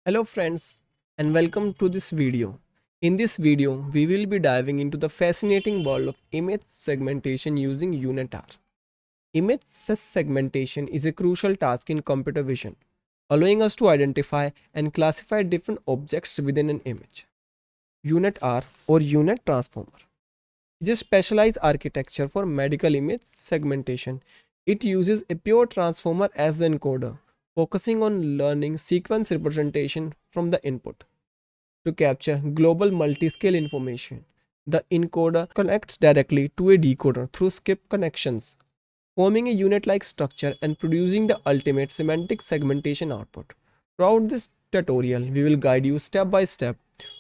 Hello friends and welcome to this video. In this video, we will be diving into the fascinating world of image segmentation using UNETR. Image segmentation is a crucial task in computer vision, allowing us to identify and classify different objects within an image. UNETR or UNet Transformer is a specialized architecture for medical image segmentation. It uses a pure transformer as the encoder, focusing on learning sequence representation from the input. To capture global multi-scale information, the encoder connects directly to a decoder through skip connections, forming a unit-like structure and producing the ultimate semantic segmentation output. Throughout this tutorial, we will guide you step by step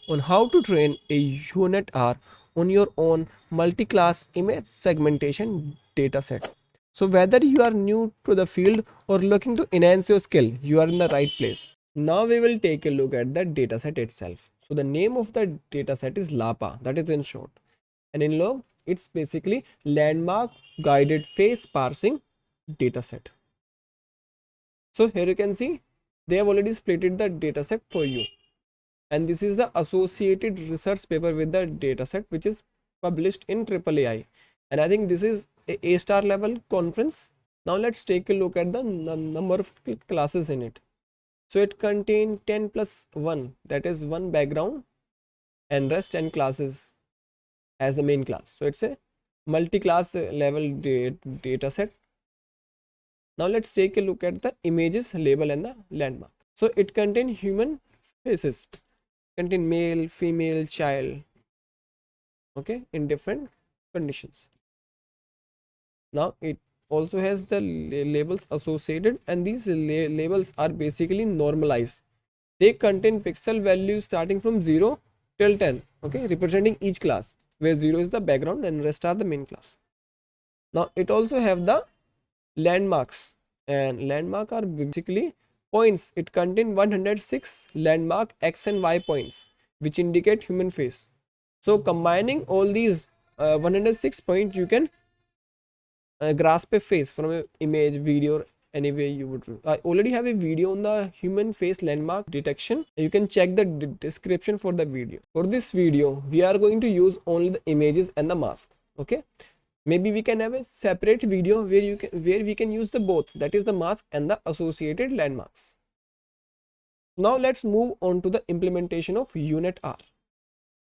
on how to train a UNET-R on your own multi-class image segmentation dataset. So whether you are new to the field or looking to enhance your skill, you are in the right place. Now we will take a look at the dataset itself. So the name of the dataset is LaPa, that is in short. And in long, it's basically Landmark Guided Face Parsing dataset. So here you can see they have already splitted the dataset for you. And this is the associated research paper with the dataset which is published in AAAI. And I think this is a A-star level conference. Now let's take a look at the number of classes in it. So it contains 10 plus 1, that is one background and rest 10 classes as the main class. So it's a multi-class level data set. Now let's take a look at the images, label and the landmark. So it contains human faces, contain male, female, child, okay, in different conditions. Now it also has the labels associated, and these labels are basically normalized. They contain pixel values starting from 0 till 10, okay, representing each class, where 0 is the background and rest are the main class. Now it also have the landmarks, and landmark are basically points. It contains 106 landmark x and y points which indicate human face. So combining all these 106 points, you can grasp a face from an image, video, or any way you would. I already have a video on the human face landmark detection. You can check the description for the video. For this video, we are going to use only the images and the mask. Okay, maybe we can have a separate video where we can use the both, that is the mask and the associated landmarks. Now let's move on to the implementation of UNET-R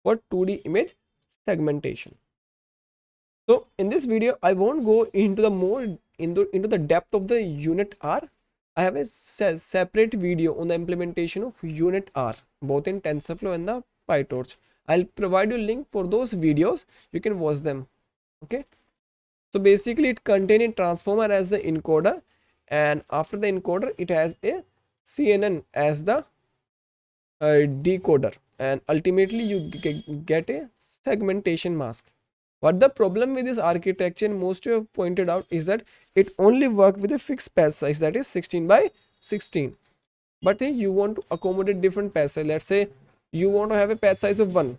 for 2D image segmentation. So in this video, I won't go into the more into the depth of the UNET-R. I have a separate video on the implementation of UNET-R, both in TensorFlow and the PyTorch. I'll provide you a link for those videos. You can watch them. Okay. So basically, it contains a transformer as the encoder, and after the encoder, it has a CNN as the decoder, and ultimately you get a segmentation mask. What the problem with this architecture, most you have pointed out, is that it only works with a fixed patch size, that is 16 by 16. But you want to accommodate different patch size. Let's say you want to have a patch size of 1.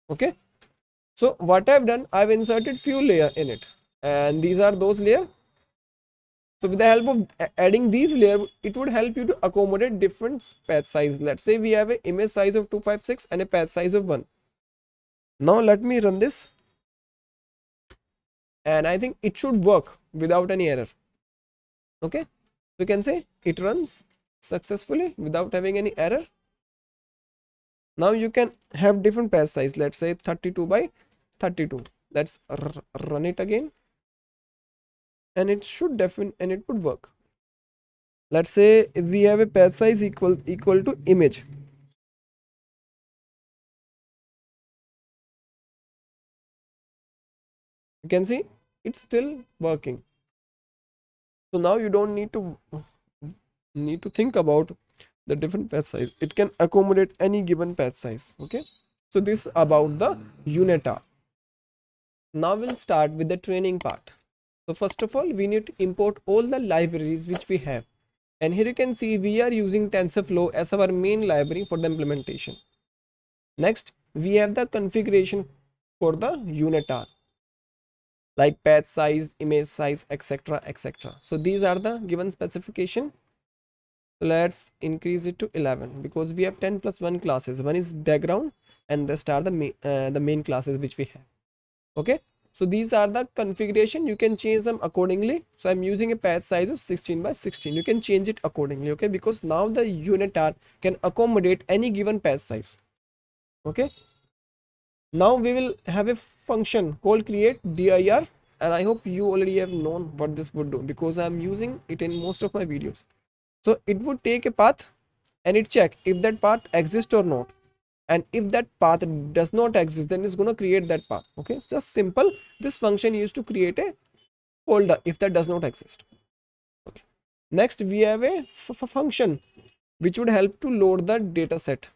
Okay. So what I've done, I've inserted few layers in it, and these are those layers. So with the help of adding these layers, it would help you to accommodate different patch size. Let's say we have an image size of 256 and a patch size of 1. Now let me run this, and I think it should work without any error. Okay, you can say it runs successfully without having any error. Now you can have different patch size, let's say 32 by 32. Let's run it again, and it should and it would work. Let's say if we have a patch size equal to image, you can see it's still working. So now you don't need to think about the different patch size. It can accommodate any given patch size. Okay, so this is about the UNET-R. Now we'll start with the training part. So first of all, we need to import all the libraries which we have, and here you can see we are using TensorFlow as our main library for the implementation. Next, we have the configuration for the UNET-R, like patch size, image size, etc, etc. So these are the given specification. Let's increase it to 11 because we have 10 plus 1 classes. One is background and the rest are the main classes which we have. Okay, so these are the configuration. You can change them accordingly. So I'm using a patch size of 16 by 16. You can change it accordingly. Okay, because now the UNETR can accommodate any given patch size. Okay, now we will have a function called create dir, and I hope you already have known what this would do because I'm using it in most of my videos. So it would take a path and it check if that path exists or not, and if that path does not exist, then it's going to create that path. Okay, it's just simple. This function used to create a folder if that does not exist. Okay, next we have a function which would help to load the data set,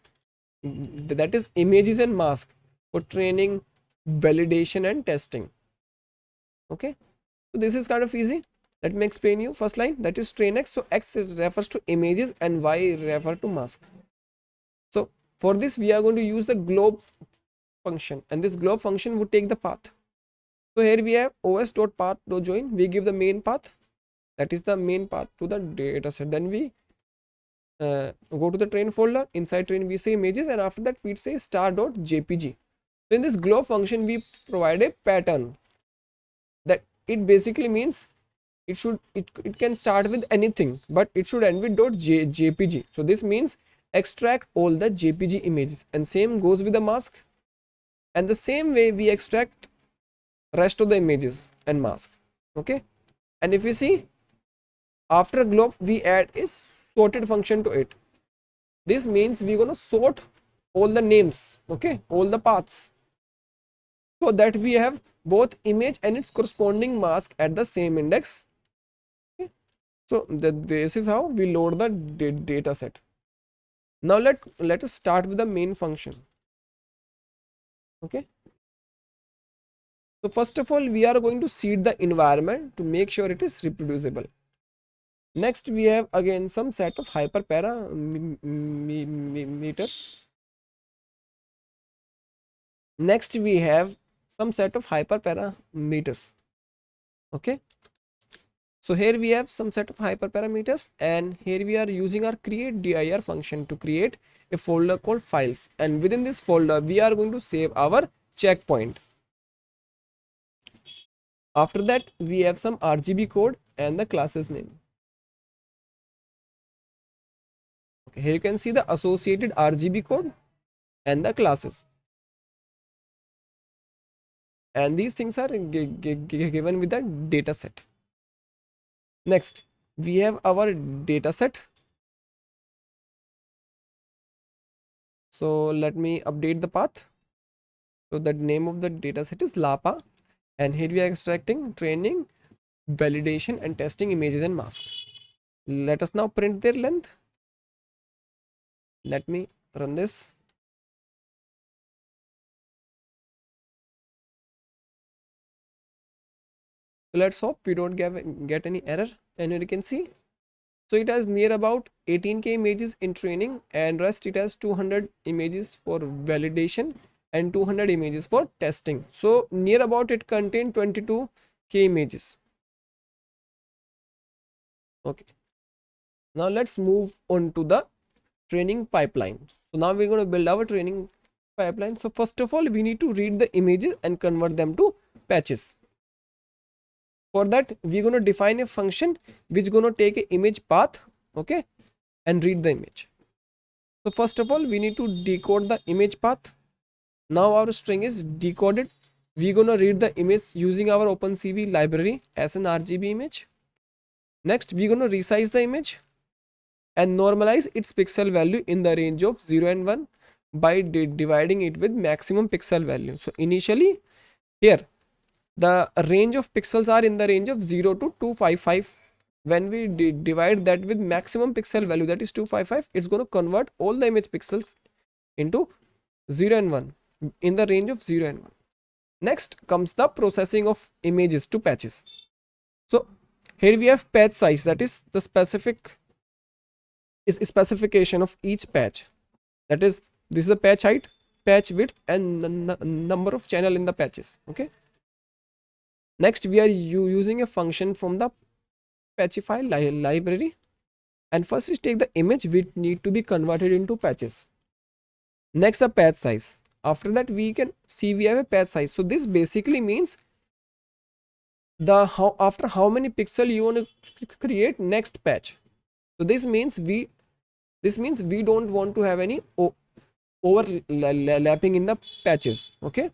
that is images and mask, for training, validation and testing. Okay, so this is kind of easy. Let me explain you. First line, that is train x. So x refers to images and y refer to mask. So for this we are going to use the globe function, and this globe function would take the path. So here we have os.path.join. We give the main path, that is the main path to the data set. Then we go to the train folder. Inside train we say images, and after that we say star.jpg. So in this globe function we provide a pattern that it basically means it can start with anything, but it should end with .jpg. So this means extract all the jpg images, and same goes with the mask, and the same way we extract rest of the images and mask. Okay, and if you see, after globe we add a sorted function to it. This means we're gonna sort all the names, okay, all the paths, so that we have both image and its corresponding mask at the same index. Okay, so this is how we load the data set. Now let us start with the main function. Okay, so first of all we are going to seed the environment to make sure it is reproducible. Next we have again some set of hyperparameters. Next we have some set of hyperparameters. Okay, so here we have some set of hyperparameters, and here we are using our create dir function to create a folder called files, and within this folder we are going to save our checkpoint. After that we have some RGB code and the classes name. Okay, here you can see the associated RGB code and the classes, and these things are given with the data set. Next we have our data set. So let me update the path. So the name of the data set is LaPa, and here we are extracting training, validation and testing images and masks. Let us now print their length. Let me run this. So let's hope we don't get any error. And here you can see, so it has near about 18k images in training, and rest it has 200 images for validation and 200 images for testing. So near about it contained 22k images. Okay, now let's move on to the training pipeline. So now we're going to build our training pipeline. So first of all we need to read the images and convert them to patches. For that we're going to define a function which is going to take an image path, okay, and read the image. So first of all we need to decode the image path. Now our string is decoded. We're going to read the image using our OpenCV library as an RGB image. Next we're going to resize the image and normalize its pixel value in the range of 0 and 1 by dividing it with maximum pixel value. So initially here the range of pixels are in the range of 0 to 255. When we divide that with maximum pixel value, that is 255, it's going to convert all the image pixels into 0 and 1 in the range of 0 and 1. Next comes the processing of images to patches. So here we have patch size, that is the specification of each patch. That is, this is the patch height, patch width and the number of channel in the patches. Okay, next we are using a function from the patchify library. And first is take the image which need to be converted into patches. Next, the patch size. After that, we can see we have a patch size. So this basically means the after how many pixel you want to create next patch. So this means we don't want to have any overlapping in the patches. Okay,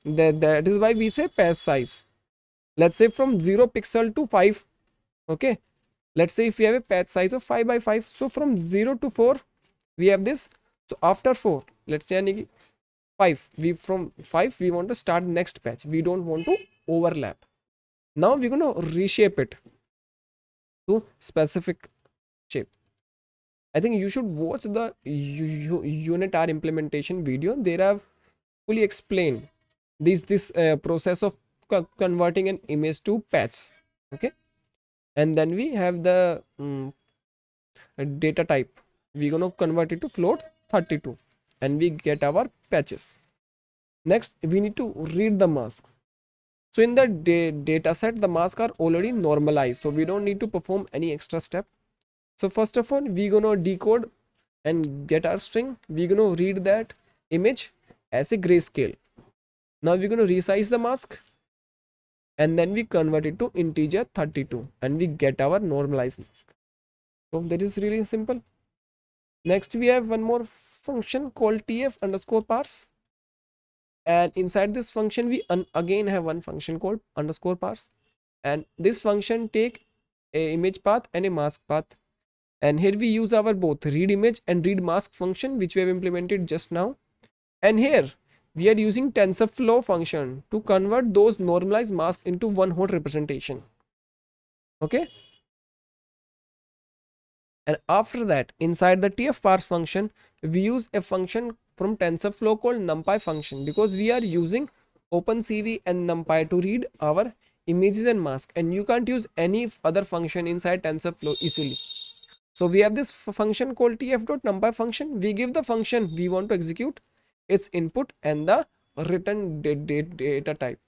that is why we say patch size. Let's say from 0 pixel to 5. Okay, let's say if we have a patch size of 5 by 5, so from 0 to 4 we have this. So after 4, let's say 5, we from 5 we want to start next patch. We don't want to overlap. Now we're going to reshape it to specific shape. I think you should watch the UNETR implementation video. They have fully explained this process of converting an image to patch. Okay, and then we have the data type. We're going to convert it to float 32 and we get our patches. Next, we need to read the mask. So in the data set, the masks are already normalized, so we don't need to perform any extra step. So first of all, we're gonna decode and get our string. We're gonna read that image as a grayscale. Now we're gonna resize the mask and then we convert it to integer 32 and we get our normalized mask. So that is really simple. Next, we have one more function called tf underscore parse. And inside this function we again have one function called underscore parse, and this function take a image path and a mask path. And here we use our both read image and read mask function which we have implemented just now. And here we are using TensorFlow function to convert those normalized masks into one hot representation. Okay, and after that inside the tf parse function we use a function from TensorFlow called numpy function, because we are using OpenCV and numpy to read our images and masks, and you can't use any other function inside TensorFlow easily. So we have this function called tf.numpy function. We give the function we want to execute, its input and the return data type.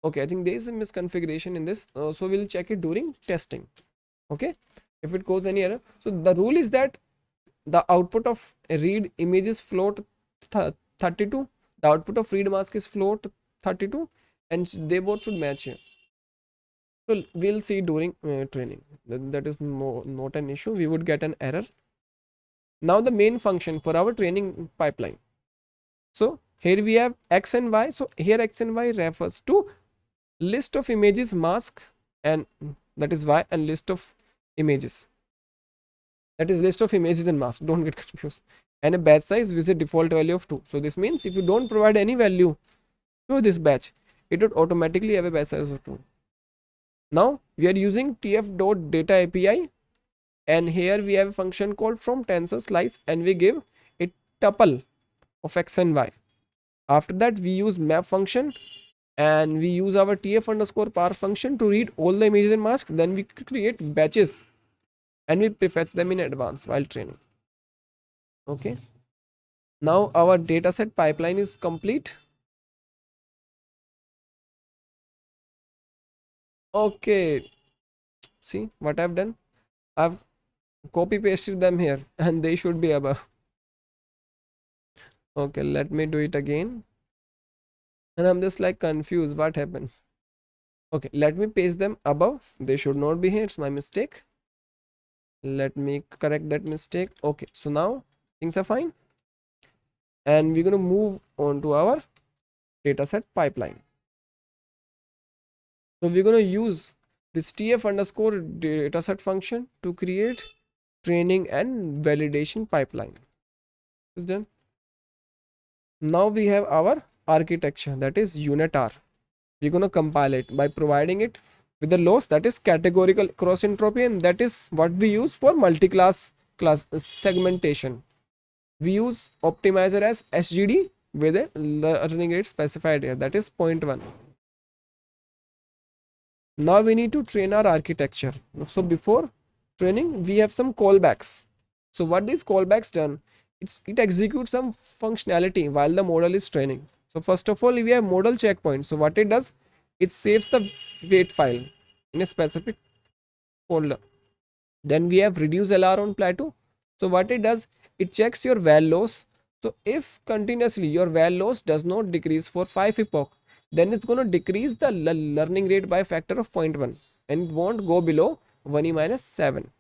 Okay, I think there is a misconfiguration in this, so we'll check it during testing. Okay, if it goes any error. So the rule is that the output of read image is float 32, the output of read mask is float 32, and they both should match here. So we'll see during training. That is not an issue. We would get an error. Now the main function for our training pipeline. So here we have x and y. So here x and y refers to list of images mask, and that is y, and list of images, that is list of images and mask, don't get confused, and a batch size with a default value of 2. So this means if you don't provide any value to this batch, it would automatically have a batch size of 2. Now we are using tf.data API, and here we have a function called from tensor slice, and we give a tuple of x and y. After that we use map function, and we use our tf underscore parse function to read all the images and masks. Then we create batches and we prefetch them in advance while training. Okay, now our dataset pipeline is complete. Okay, see what I've done? I've copy pasted them here and they should be above. Okay, let me do it again, and I'm just like confused what happened. Okay, let me paste them above. They should not be here, it's my mistake. Let me correct that mistake. Okay, so now things are fine, and we're going to move on to our dataset pipeline. So we're going to use this tf underscore dataset function to create training and validation pipeline. Is done. Now we have our architecture, that is UNETR. We're going to compile it by providing it with the loss, that is categorical cross entropy, and that is what we use for multiclass segmentation. We use optimizer as SGD with a learning rate specified here, that is 0.1. Now we need to train our architecture. So before training we have some callbacks. So what these callbacks done, it executes some functionality while the model is training. So first of all we have model checkpoint. So what it does, it saves the weight file in a specific folder. Then we have reduce LR on plateau. So what it does, it checks your val loss. So if continuously your val loss does not decrease for 5 epoch, then it's going to decrease the learning rate by a factor of 0.1 and it won't go below 1e minus 7.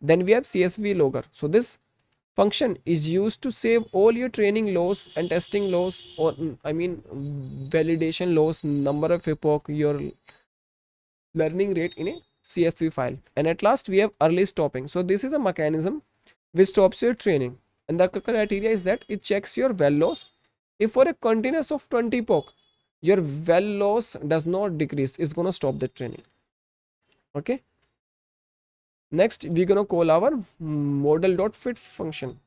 Then we have CSV logger. So this function is used to save all your training loss and testing loss, or I mean validation loss, number of epoch, your learning rate in a CSV file. And at last we have early stopping. So this is a mechanism which stops your training, and the criteria is that it checks your val loss. If for a continuous of 20 epoch your val loss does not decrease, it's gonna stop the training. Okay, next we're gonna call our model.fit function.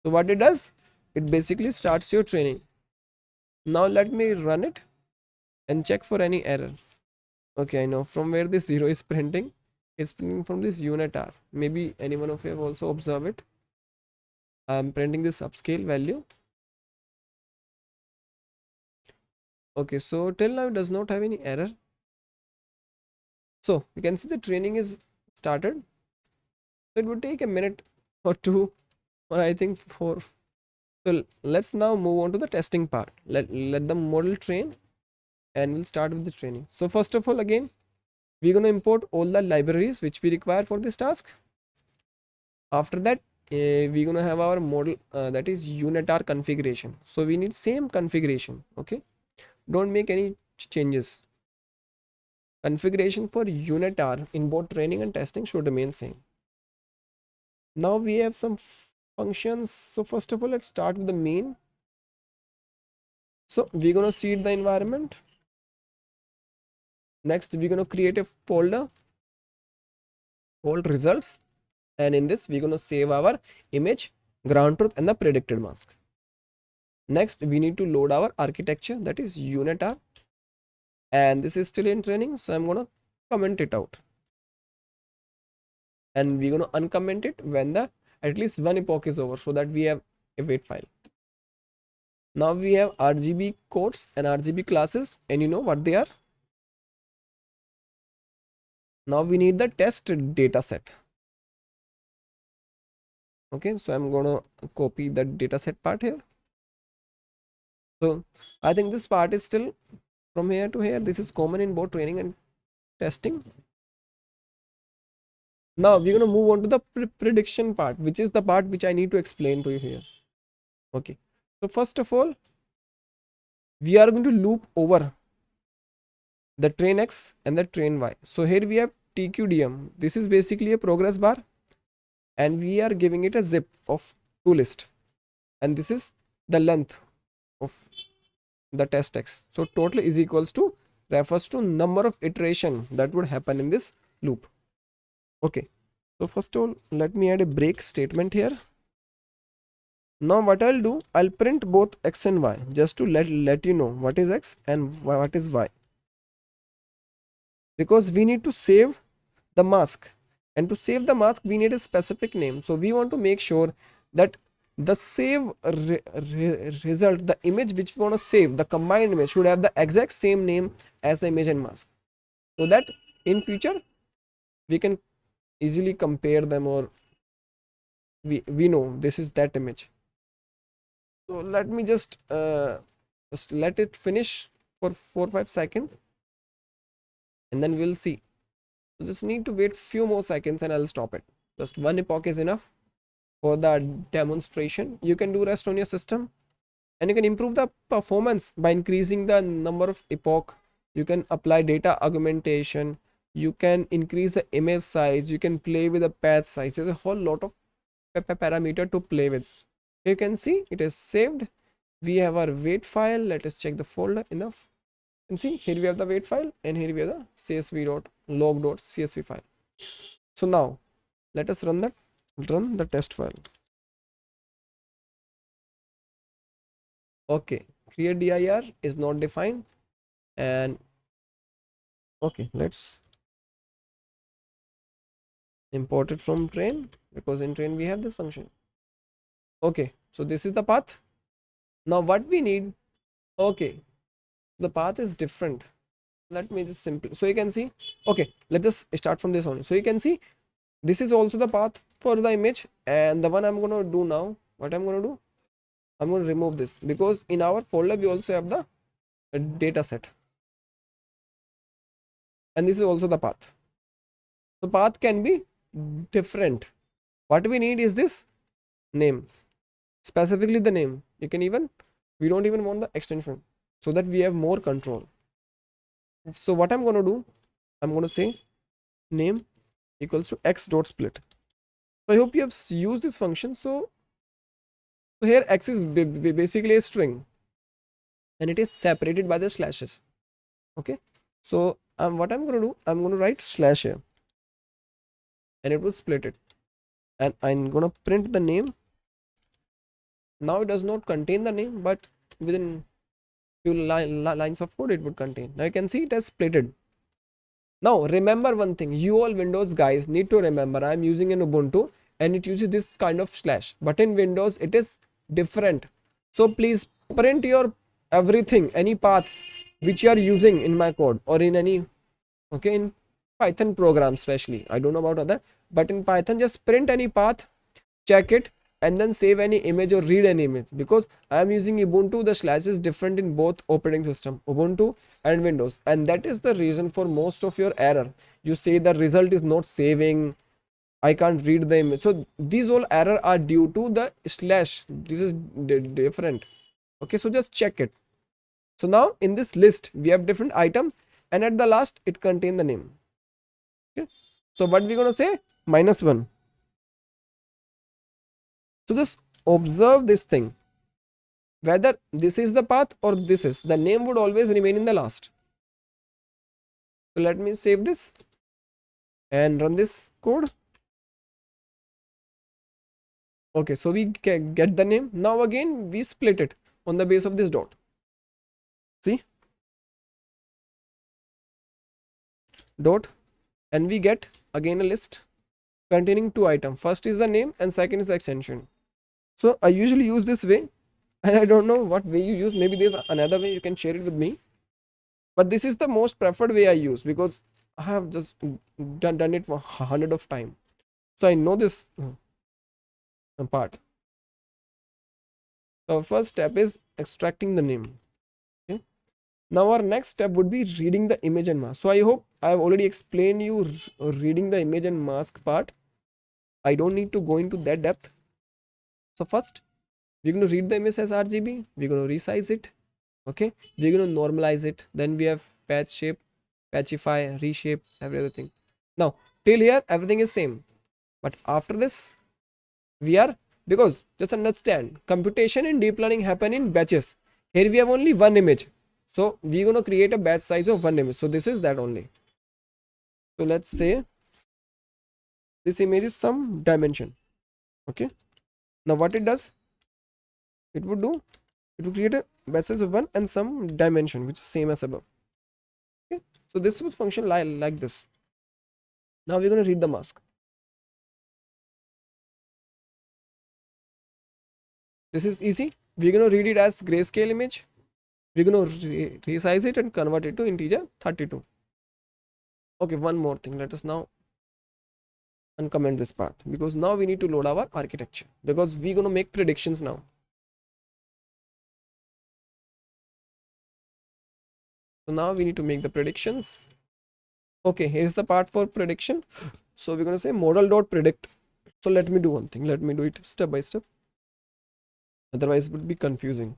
So what it does, it basically starts your training. Now let me run it and check for any error. Okay, I know from where this 0 is printing. It's printing from this UNETR. Maybe any one of you have also observed it. I'm printing this upscale value. Okay, so till now it does not have any error. So you can see the training is started. So it would take a minute or two, or I think 4. So let's now move on to the testing part. Let the model train and we'll start with the training. So first of all, again, we're going to import all the libraries which we require for this task. After that, we're going to have our model that is UNETR configuration. So we need same configuration. Okay, don't make any changes. Configuration for UNETR in both training and testing should remain same. Now we have some functions. So first of all, let's start with the main. So we're going to seed the environment. Next, we're going to create a folder called results, and in this we're going to save our image, ground truth, and the predicted mask. Next, we need to load our architecture, that is UNETR, and this is still in training, so I'm going to comment it out, and we're going to uncomment it when the at least one epoch is over, so that we have a wait file. Now we have RGB codes and RGB classes, and you know what they are. Now we need the test dataset. Okay, so I'm going to copy the dataset part here. So I think this part is still from here to here. This is common in both training and testing. Now we're going to move on to the prediction part, which is the part which I need to explain to you here. Okay, so first of all, we are going to loop over the train X and the train Y. So here we have TQDM. This is basically a progress bar, and we are giving it a zip of to list, and this is the length of the test X. So total is equals to refers to number of iteration that would happen in this loop. Okay, so first of all, let me add a break statement here. Now what I'll do, I'll print both X and Y just to let you know what is X and what is Y, because we need to save the mask, and to save the mask we need a specific name. So we want to make sure that the save result, the image which we want to save, the combined image should have the exact same name as the image and mask, so that in future we can easily compare them, or we know this is that image. So let me just let it finish for 4-5 seconds, and then we'll see. So just need to wait few more seconds and I'll stop it. Just one epoch is enough for the demonstration. You can do rest on your system, and you can improve the performance by increasing the number of epoch. You can apply data augmentation, you can increase the image size, you can play with the path size. There's a whole lot of parameter to play with. You can see it is saved. We have our wait file. Let us check the folder enough, and see here we have the wait file, and here we have the csv.log.csv file. So now let us run the test file. Okay, create dir is not defined, and okay, let's import it from train, because in train we have this function. Okay, so this is the path. Now what we need, okay, the path is different. Let me just simply, so you can see, okay, let us start from this only. So you can see This is also the path for the image, and the one I'm going to do now, what I'm going to do, I'm going to remove this, because in our folder we also have the data set, and this is also the path. The path can be different. What we need is this name, specifically the name. You can even, we don't even want the extension, so that we have more control. So what I'm going to do, I'm going to say name equals to x dot split. So I hope you have used this function. So here x is basically a string, and it is separated by the slashes. Okay, so what I'm going to do, I'm going to write slash here, and it will split it, and I'm going to print the name. Now it does not contain the name, but within few lines of code it would contain. Now you can see it has splitted. Now remember one thing, you all Windows guys need to remember, I am using an Ubuntu and it uses this kind of slash, but in Windows it is different. So please print your everything, any path which you are using in my code or in any, okay, in Python program especially, I don't know about other, but in Python just print any path, check it, and then save any image or read any image. Because I am using Ubuntu, the slash is different in both operating system, Ubuntu and Windows, and that is the reason for most of your error. You say the result is not saving, I can't read the image. So these all error are due to the slash. This is different. Okay, so just check it. So now in this list we have different item, and at the last it contain the name. Okay, so what we're gonna say, -1. So just observe this thing, whether this is the path or this is, the name would always remain in the last. So let me save this and run this code. Okay, so we get the name. Now again we split it on the base of this dot. See, dot, and we get again a list containing two items. First is the name and second is the extension. So I usually use this way, and I don't know what way you use. Maybe there's another way, you can share it with me. But this is the most preferred way I use, because I have just done it for hundred of time. So I know this part. So first step is extracting the name. Okay. Now our next step would be reading the image and mask. So I hope I have already explained you reading the image and mask part. I don't need to go into that depth. So first we're going to read the image as RGB. We're going to resize it. Okay, we're going to normalize it. Then we have patch shape, patchify, reshape, everything. Now till here everything is same, but after this we are, because just understand, computation in deep learning happen in batches. Here we have only one image, so we're going to create a batch size of one image. So this is that only. So let's say this image is some dimension. Okay, now what it does, it would do, it will create a batch size of one and some dimension which is same as above. Okay, so this would function like this. Now we're going to read the mask. This is easy. We're going to read it as grayscale image. We're going to resize it and convert it to integer 32. Okay, one more thing. Let us now uncomment this part, because now we need to load our architecture, because we're going to make predictions now. So now we need to make the predictions. Okay, here's the part for prediction. So we're going to say model.predict. So let me do one thing. Let me do it step by step. Otherwise it would be confusing.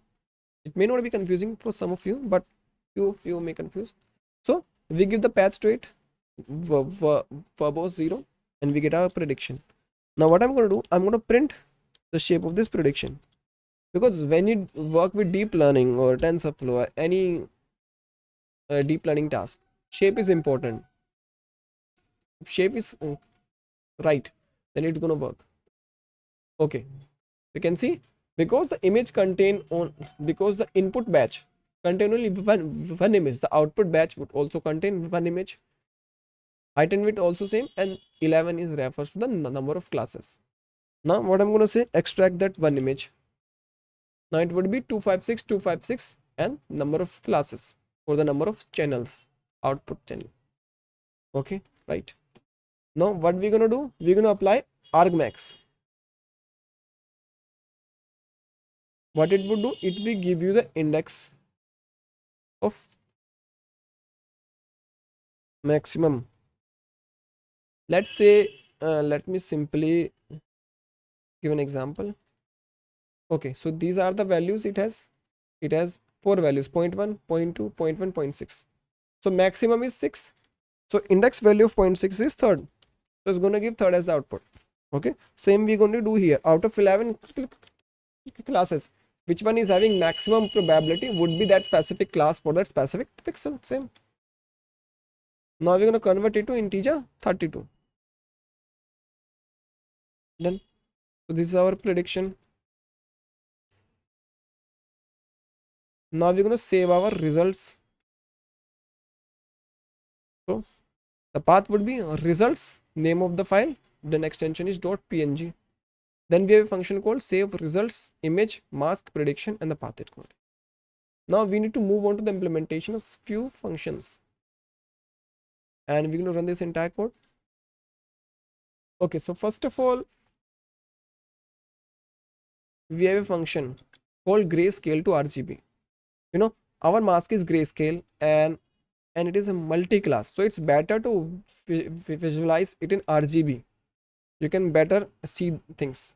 It may not be confusing for some of you, but few of you may confuse. So we give the path to it, verbose 0, and we get our prediction. Now what I'm going to do, I'm going to print the shape of this prediction, because when you work with deep learning or TensorFlow or any deep learning task, shape is important. If shape is right, then it's going to work. Okay, you can see, because the image contain on, because the input batch contain only one image, the output batch would also contain one image. Height and width also same, and 11 is refers to the number of classes. Now what I'm going to say, extract that one image. Now it would be 256 256 and number of classes for the number of channels, output channel. Okay, right. Now what we're gonna do? We're gonna apply argmax. What it would do? It will give you the index of maximum. Let's say, let me simply give an example. Okay, so these are the values it has four values: 0 0.1, 0 0.2, 0 0.1, 0.6. So maximum is 6. So index value of 0.6 is third. So it's going to give third as the output. Okay, same we're going to do here. Out of 11 classes, which one is having maximum probability would be that specific class for that specific pixel. Same. Now we're going to convert it to integer 32. Done. So this is our prediction. Now we're going to save our results. So the path would be results, name of the file, then extension is .png. Then we have a function called save results image mask prediction and the path it code. Now we need to move on to the implementation of few functions, and we're going to run this entire code. Okay, so first of all, we have a function called grayscale to RGB. You know, our mask is grayscale and it is a multi-class, so it's better to visualize it in RGB. You can better see things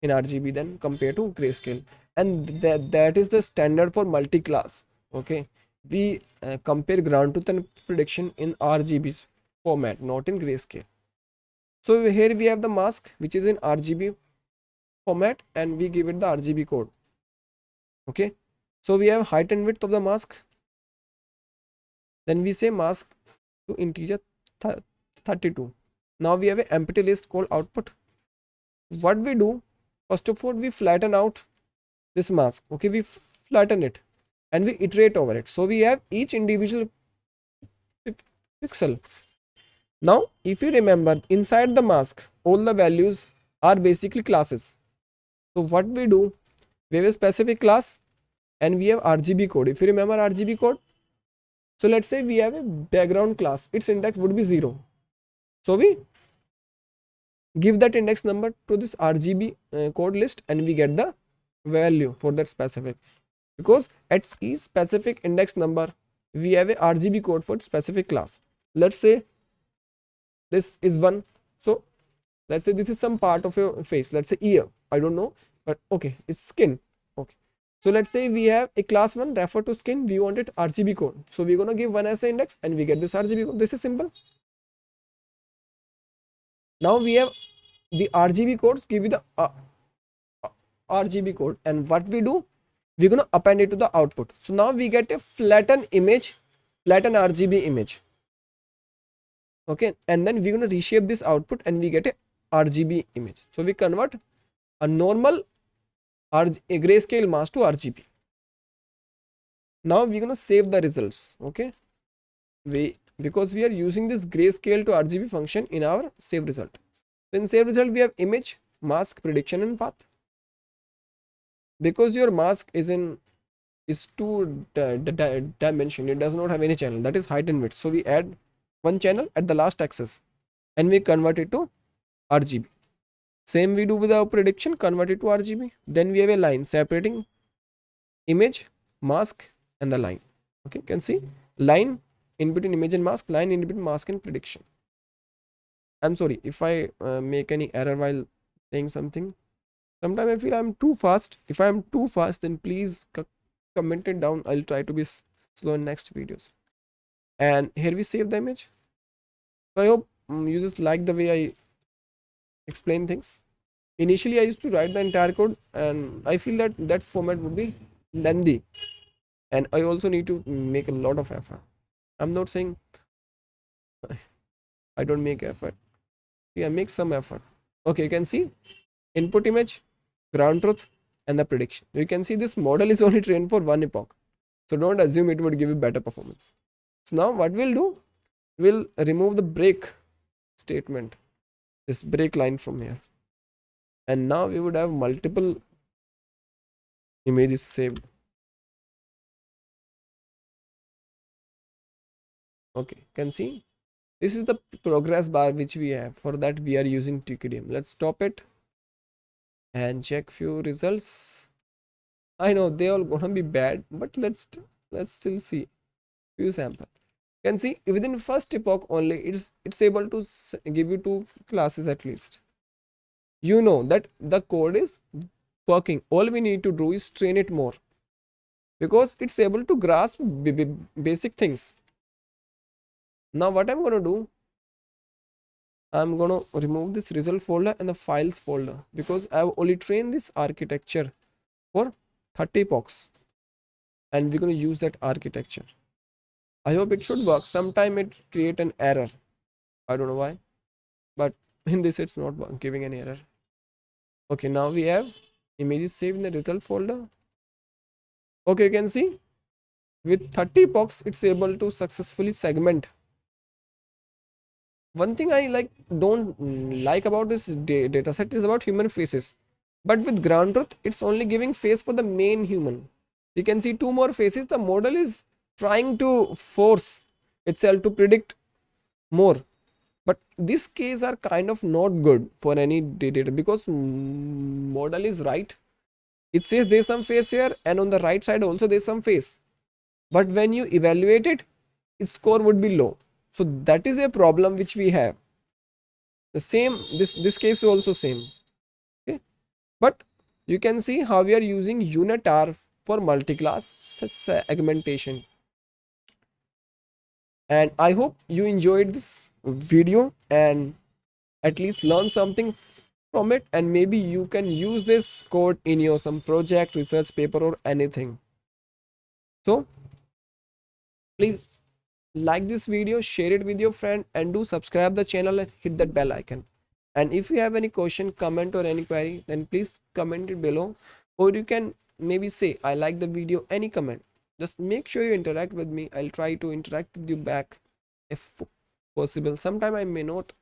in RGB than compared to grayscale, and that is the standard for multi-class. Okay, we compare ground truth and prediction in RGB format, not in grayscale. So here we have the mask which is in RGB format and we give it the RGB code. Okay, so we have height and width of the mask. Then we say mask to integer 32. Now we have an empty list called output. What we do, first of all, we flatten out this mask. Okay, we flatten it and we iterate over it. So we have each individual pixel. Now if you remember, inside the mask all the values are basically classes. So what we do, we have a specific class and we have RGB code. If you remember RGB code, so let's say we have a background class, its index would be 0. So we give that index number to this RGB code list and we get the value for that specific, because at each specific index number we have a RGB code for specific class. Let's say this is 1. So let's say this is some part of your face, let's say ear, I don't know, but okay, it's skin. Okay, so let's say we have a class 1 refer to skin, we want it RGB code, so we're going to give 1 as the index and we get this RGB code. This is simple. Now we have the RGB codes give you the RGB code, and what we do, we're going to append it to the output. So now we get a flatten image, flatten RGB image. Okay, and then we're going to reshape this output and we get a RGB image. So we convert a normal a grayscale mask to RGB. Now we're going to save the results. Okay, because we are using this grayscale to RGB function in our save result. In save result we have image, mask, prediction and path. Because your mask is two dimension, it does not have any channel, that is height and width, so we add one channel at the last axis and we convert it to RGB. Same we do with our prediction, convert it to RGB. Then we have a line separating image, mask and the line. Okay, you can see line in between image and mask, line in between mask and prediction. I'm sorry if I make any error while saying something. Sometimes I feel I'm too fast. If I'm too fast, then please comment it down. I'll try to be slow in next videos. And here we save the image. So I hope you just like the way I explain things. Initially I used to write the entire code and I feel that that format would be lengthy and I also need to make a lot of effort. I'm not saying I don't make effort. Yeah, make some effort. Okay, you can see input image, ground truth and the prediction. You can see this model is only trained for one epoch, so don't assume it would give you better performance. So now what we'll do, we'll remove the break statement, this break line from here, and now we would have multiple images saved. Okay, you can see This is the progress bar which we have. For that we are using TQDM. Let's stop it and check few results. I know they all gonna be bad, but let's still see few sample. You can see within first epoch only it's able to give you 2 classes at least. You know that the code is working. All we need to do is train it more, because it's able to grasp basic things. Now what I'm gonna do, I'm gonna remove this result folder and the files folder, because I've only trained this architecture for 30 epochs and we're gonna use that architecture. I hope it should work. Sometime it create an error. I don't know why, but in this it's not giving any error. Okay, now we have images saved in the result folder. Okay, you can see with 30 epochs it's able to successfully segment. One thing I don't like about this dataset is about human faces, but with ground truth it's only giving face for the main human. You can see 2 more faces. The model is trying to force itself to predict more, but this case are kind of not good for any data, because model is right. It says there's some face here, and on the right side also there's some face, but when you evaluate it, its score would be low. So that is a problem which we have. The same, this case is also same. Okay, but you can see how we are using UNETR for multiclass segmentation. And I hope you enjoyed this video and at least learn something from it, and maybe you can use this code in your some project, research paper or anything. So please like this video, share it with your friend, and do subscribe the channel and hit that bell icon. And if you have any question, comment or any query, then please comment it below, or you can maybe say I like the video. Any comment, just make sure you interact with me. I'll try to interact with you back if possible. Sometime I may not,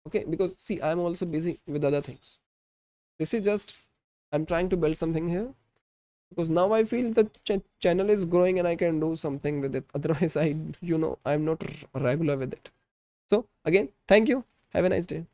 okay, because see, I'm also busy with other things. This is just, I'm trying to build something here, because now I feel the channel is growing and I can do something with it. Otherwise I'm not regular with it. So again, thank you, have a nice day.